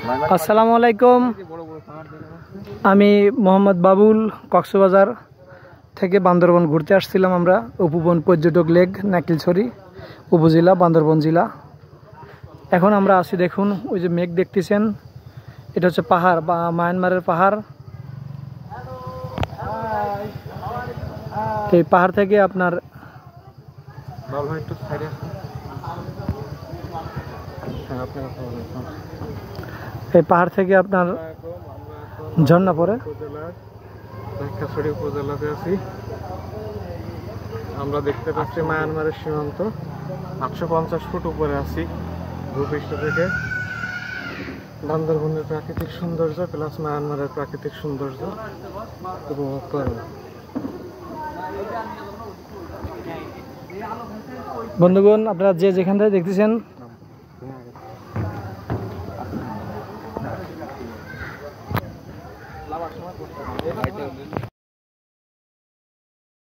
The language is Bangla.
আসসালামু আলাইকুম। আমি মোহাম্মদ বাবুল, কক্সবাজার থেকে বান্দরবন ঘুরতে আসছিলাম। আমরা উপবন পর্যটক লেক, নাকিলছড়ি উপজেলা, বান্দরবন জেলা। এখন আমরা আছি, দেখুন ওই যে মেঘ দেখতেছেন, এটা হচ্ছে পাহাড় বা মায়ানমারের পাহাড়। এই পাহাড় থেকে আপনার ঝর্ণা পড়ে। উপজেলাতে আছি আমরা, দেখতে পাচ্ছি মায়ানমারের সীমান্ত। 850 ফুট উপরে আছি ভূপৃষ্ঠ থেকে। বান্দরবনের প্রাকৃতিক সৌন্দর্য প্লাস মায়ানমারের প্রাকৃতিক সৌন্দর্য উপভোগ করেন। বন্ধুগণ, আপনারা যে যেখান থেকে দেখতেছেন